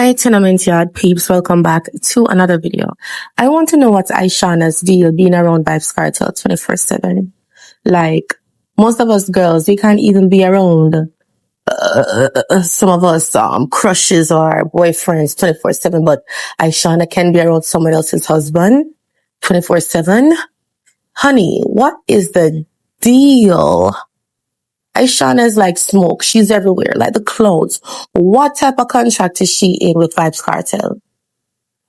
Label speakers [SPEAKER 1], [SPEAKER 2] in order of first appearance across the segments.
[SPEAKER 1] Hi, Tenement Yard peeps. Welcome back to another video. I want to know what's Ishawna's deal being around Vybz Kartel 24/7. Like, most of us girls, we can't even be around some of us crushes or boyfriends 24/7, but Ishawna can be around someone else's husband 24/7. Honey, what is the deal? Ishawna is like smoke. She's everywhere, like the clouds. What type of contract is she in with Vybz Kartel?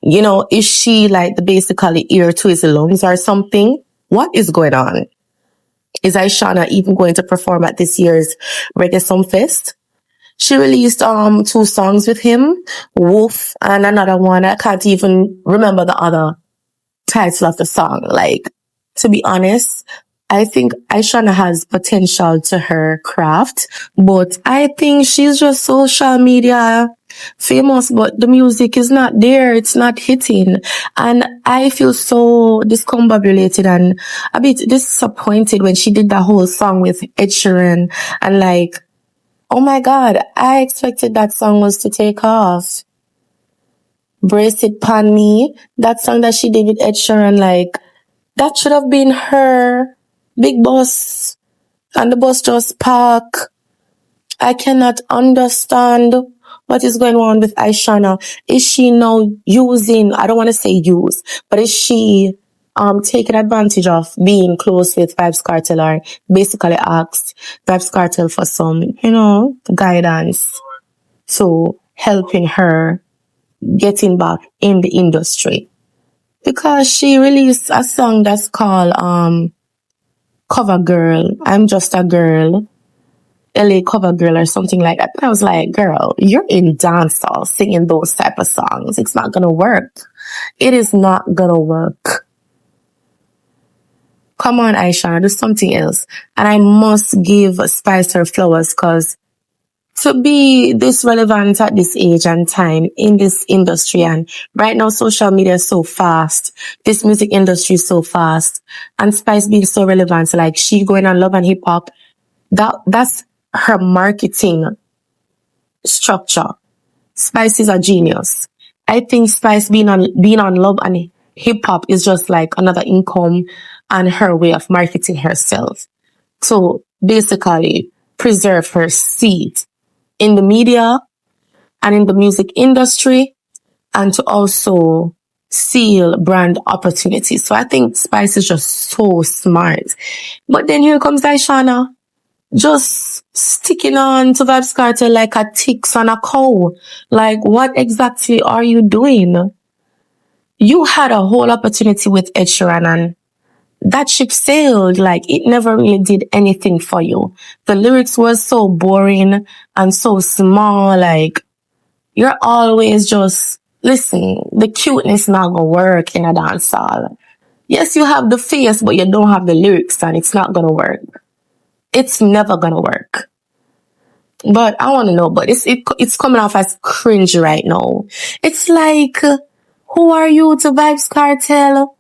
[SPEAKER 1] You know, is she like the basically ear to his lungs or something? What is going on? Is Ishawna even going to perform at this year's Reggae Song Fest? She released 2 songs with him, Wolf and another one. I can't even remember the other title of the song. Like, to be honest, I think Ishawna has potential to her craft, but I think she's just social media famous, but the music is not there. It's not hitting. And I feel so discombobulated and a bit disappointed when she did that whole song with Ed Sheeran. And like, oh my God, I expected that song was to take off. Brace It Pon Me, that song that she did with Ed Sheeran, like, that should have been her big boss, and the bus just park. I cannot understand what is going on with Ishawna. Is she now using, I don't want to say use, but is she taking advantage of being close with Vybz Kartel, or basically asked Vybz Kartel for some, guidance to helping her getting back in the industry? Because she released a song that's called Cover Girl, I'm Just a Girl, LA Cover Girl or something like that. And I was like, girl, you're in dancehall singing those type of songs. It's not gonna work. It is not gonna work. Come on, Ishawna, do something else. And I must give Spice her flowers, because to be this relevant at this age and time in this industry, and right now social media is so fast, this music industry is so fast, and Spice being so relevant, like she going on Love and Hip Hop, that's her marketing structure. Spice is a genius. I think Spice being on Love and Hip Hop is just like another income and her way of marketing herself to basically preserve her seat in the media and in the music industry, and to also seal brand opportunities. So I think Spice is just so smart. But then here comes Ishawna, just sticking on to Vybz Kartel like a ticks on a cow. Like, what exactly are you doing? You had a whole opportunity with Ed Sheeran, and that ship sailed. Like, it never really did anything for you. The lyrics was so boring and so small. Like, you're always just, listen, the cuteness not gonna work in a dancehall. Yes, you have the face, but you don't have the lyrics, and it's not gonna work. It's never gonna work. But I want to know, but it's coming off as cringe right now. It's like, who are you to Vybz Kartel?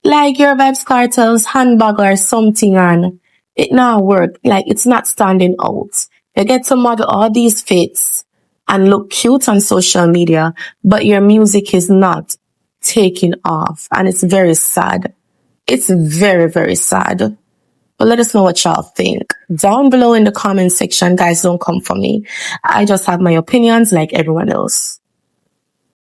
[SPEAKER 1] Like, you're Vybz Kartel's handbag or something, and it not work. Like, it's not standing out. You get to model all these fits and look cute on social media, but your music is not taking off, and it's very sad. It's very, very sad. But let us know what y'all think down below in the comment section. Guys, don't come for me. I just have my opinions like everyone else.